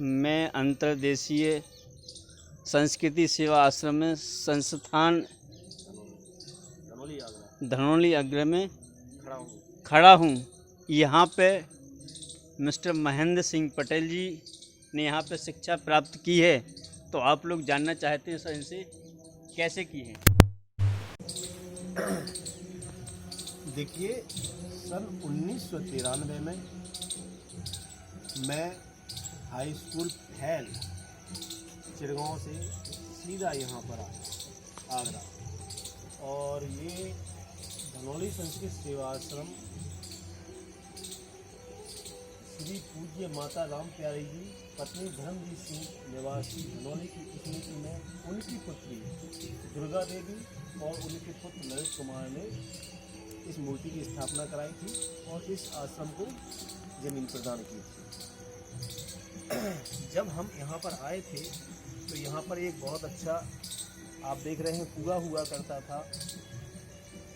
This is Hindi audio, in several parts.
मैं अंतर्देशीय संस्कृति सेवा आश्रम में संस्थान धनौली आगरा में खड़ा हूँ। यहाँ पे मिस्टर महेंद्र सिंह पटेल जी ने यहाँ पे शिक्षा प्राप्त की है, तो आप लोग जानना चाहते हैं सर इनसे कैसे की है। देखिए, सन 1993 में मैं हाई स्कूल फैल चिड़गांव से सीधा यहाँ पर आया आगरा, और ये धनौली संस्कृत सेवा आश्रम श्री पूज्य माता राम प्यारी जी पत्नी धर्मजीत सिंह निवासी धनौली की स्मृति में उनकी पुत्री दुर्गा देवी और उनके पुत्र नरेश कुमार ने इस मूर्ति की स्थापना कराई थी और इस आश्रम को जमीन प्रदान की थी। जब हम यहाँ पर आए थे तो यहाँ पर एक बहुत अच्छा, आप देख रहे हैं, कुआं हुआ करता था।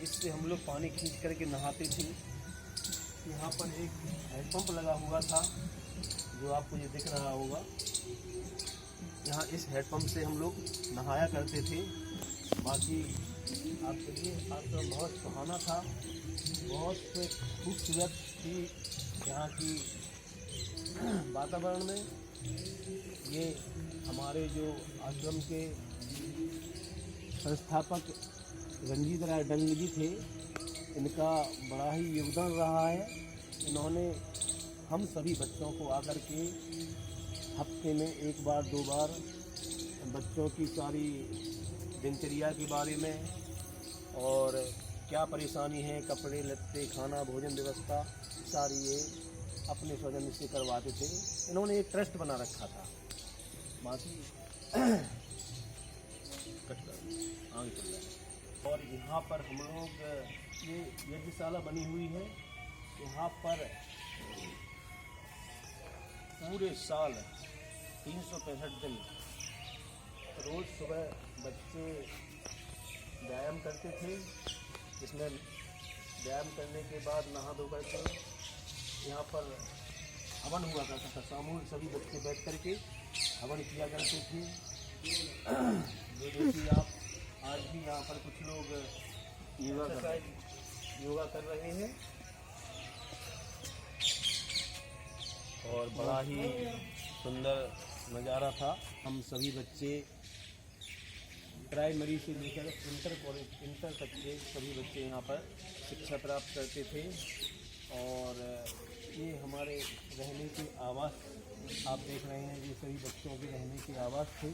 इससे हम लोग पानी खींच करके नहाते थे। यहाँ पर एक हैंडपम्प लगा हुआ था जो आपको ये दिख रहा होगा। यहाँ इस हैंडपम्प से हम लोग नहाया करते थे। बाकी आप चलिए, आश्रम बहुत सुहाना था, बहुत खूबसूरत थी यहाँ की वातावरण में। ये हमारे जो आश्रम के संस्थापक रंजीत राय डंग जी थे, इनका बड़ा ही योगदान रहा है। इन्होंने हम सभी बच्चों को आकर के हफ्ते में एक बार दो बार बच्चों की सारी दिनचर्या के बारे में और क्या परेशानी है, कपड़े लत्ते, खाना, भोजन व्यवस्था, सारी ये अपने स्वजन से करवाते थे। इन्होंने एक ट्रस्ट बना रखा था। बाकी और यहाँ पर हम लोग, ये यज्ञशाला बनी हुई है। यहाँ पर पूरे साल 365 दिन रोज़ सुबह बच्चे व्यायाम करते थे। इसमें व्यायाम करने के बाद नहा धो करके यहाँ पर हवन हुआ करता था। सामूहिक सभी बच्चे बैठ करके हवन किया करते थे। जो देखिए आप, आज भी यहाँ पर कुछ लोग योगा कर रहे हैं और बड़ा ही सुंदर नज़ारा था। हम सभी बच्चे प्राइमरी से लेकर इंटर तक के सभी बच्चे यहाँ पर शिक्षा प्राप्त करते थे। और ये हमारे रहने के आवास आप देख रहे हैं, ये सभी बच्चों के रहने के आवास थे।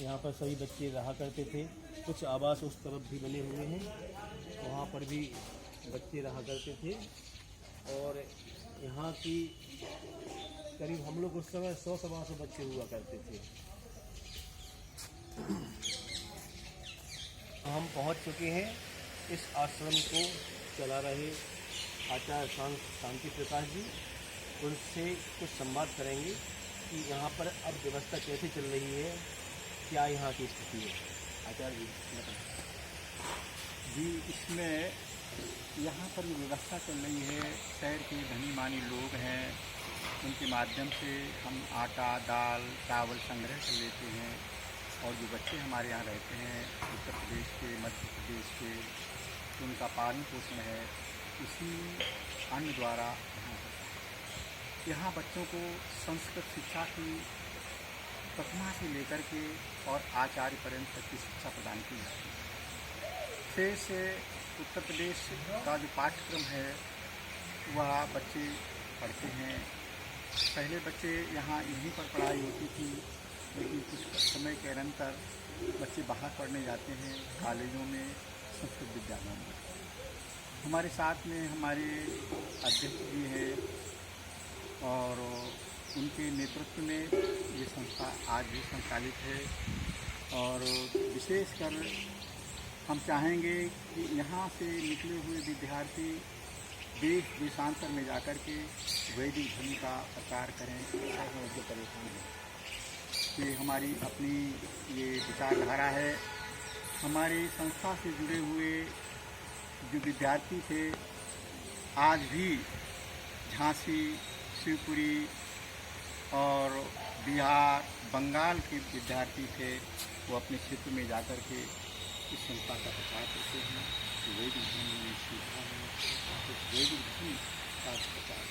यहाँ पर सभी बच्चे रहा करते थे। कुछ आवास उस तरफ भी बने हुए हैं, वहाँ पर भी बच्चे रहा करते थे। और यहाँ की करीब हम लोग उस समय 100-125 बच्चे हुआ करते थे। हम पहुँच चुके हैं इस आश्रम को चला रहे आचार्य शांति प्रकाश जी। उनसे कुछ संवाद करेंगे कि यहाँ पर अब व्यवस्था कैसे चल रही है, क्या यहाँ की स्थिति है। आचार्य जी जी, इसमें यहाँ पर जो व्यवस्था चल रही है, शहर के धनी मानी लोग हैं, उनके माध्यम से हम आटा, दाल, चावल संग्रह कर लेते हैं। और जो बच्चे हमारे यहाँ रहते हैं उत्तर प्रदेश के, मध्य प्रदेश के, उनका पालन पोषण है इसी अन्न द्वारा यहाँ होता है। यहाँ बच्चों को संस्कृत शिक्षा की प्रथमा से लेकर के और आचार्य पर्यंत तक की शिक्षा प्रदान की जाती है। से उत्तर प्रदेश का जो पाठ्यक्रम है वह बच्चे पढ़ते हैं। पहले बच्चे यहाँ यहीं पर पढ़ाई होती थी, लेकिन कुछ समय के अनंतर बच्चे बाहर पढ़ने जाते हैं, कॉलेजों में, संस्कृत विद्यालयों में। हमारे साथ में हमारे अध्यक्ष जी हैं और उनके नेतृत्व में ये संस्था आज भी संचालित है। और विशेषकर हम चाहेंगे कि यहाँ से निकले हुए विद्यार्थी देश देशांतर में जाकर के वैदिक धर्म का प्रचार करें। जो परेशान है, ये हमारी अपनी ये विचारधारा है। हमारी संस्था से जुड़े हुए जो विद्यार्थी थे आज भी झांसी, शिवपुरी और बिहार, बंगाल के विद्यार्थी थे, वो अपने क्षेत्र में जाकर के इस संस्था का प्रचार करते हैं। वैदिक धर्म में सीखा है, वैदिक धर्म का प्रचार।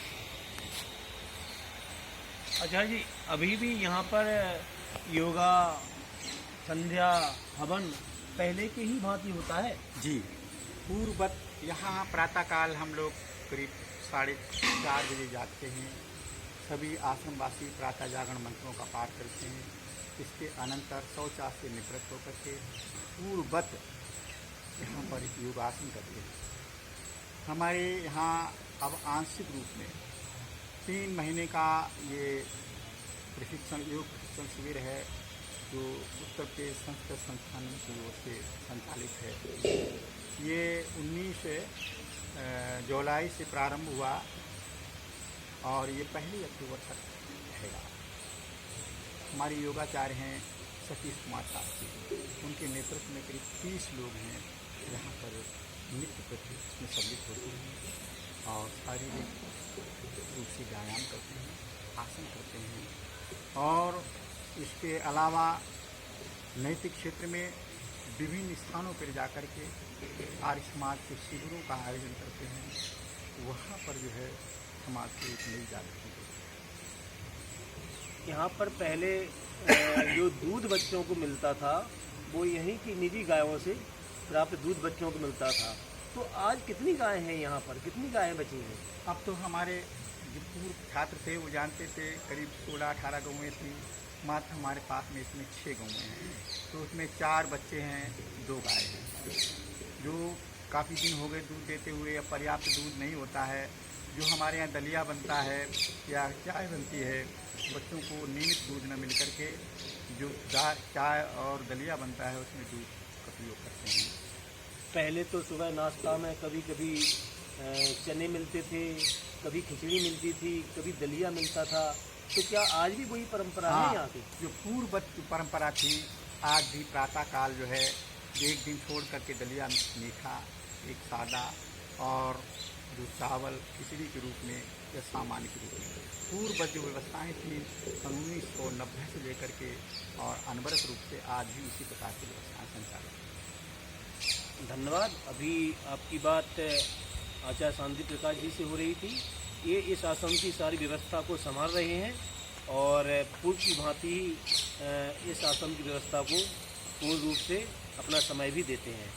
अच्छा जी, अभी भी यहाँ पर योगा, संध्या, हवन पहले के ही भांति होता है? जी, पूर्ववत यहाँ प्रातःकाल हम लोग करीब 4:30 बजे जागते हैं। सभी आश्रमवासी प्रातः जागरण मंत्रों का पाठ करते हैं। इसके अनंतर शौचालय से निवृत्त होकर के पूर्ववत यहाँ पर योगासन करते हैं। हमारे यहाँ अब आंशिक रूप में 3 महीने का ये योग प्रशिक्षण शिविर है, जो उत्तर प्रदेश संस्कृत संस्थान की ओर से संचालित है। ये 19 जुलाई से प्रारंभ हुआ और ये 1 अक्टूबर तक रहेगा। हमारे योगाचार्य हैं सतीश कुमार शास्त्री, उनके नेतृत्व में करीब 30 लोग हैं यहाँ पर नित्य प्रति इसमें सम्मिलित होते हैं और शारीरिक रूप से व्यायाम करते हैं, आसन करते हैं। और इसके अलावा नैतिक क्षेत्र में विभिन्न स्थानों पर जाकर के आर्य समाज के शिविरों का आयोजन करते हैं। वहाँ पर जो है समाज को एक नई जागृति होती है। यहाँ पर पहले जो दूध बच्चों को मिलता था वो यहीं की निजी गायों से प्राप्त दूध बच्चों को मिलता था। तो आज कितनी गायें हैं यहाँ पर, कितनी गायें बची हैं? अब तो हमारे जो पूर्व छात्र थे वो जानते थे करीब 16-18 गौएँ थी। मात्र हमारे पास में इसमें 6 गौएँ हैं, तो उसमें 4 बच्चे हैं, 2 गाय हैं, जो काफ़ी दिन हो गए दूध देते हुए। अब पर्याप्त दूध नहीं होता है। जो हमारे यहाँ दलिया बनता है या चाय बनती है, बच्चों को नियमित दूध न मिल करके जो चाय और दलिया बनता है उसमें दूध का प्रयोग करते हैं। पहले तो सुबह नाश्ता में कभी कभी चने मिलते थे, कभी खिचड़ी मिलती थी, कभी दलिया मिलता था। तो क्या आज भी वही परंपरा है यहाँ की? जो पूर्ववत परंपरा थी, आज भी प्रातःकाल जो है एक दिन छोड़ करके दलिया मीठा, एक सादा और जो चावल खिचड़ी के रूप में या सामान्य के रूप में पूर्ववत जो व्यवस्थाएँ थी 1990 से लेकर के और अनवरत रूप से आज भी उसी प्रकार की व्यवस्थाएँ संचालित हैं। धन्यवाद। अभी आपकी बात आचार्य शांति प्रकाश जी से हो रही थी। ये इस आश्रम की सारी व्यवस्था को संभाल रहे हैं और पूर्व की भांति इस आश्रम की व्यवस्था को पूर्ण रूप से अपना समय भी देते हैं।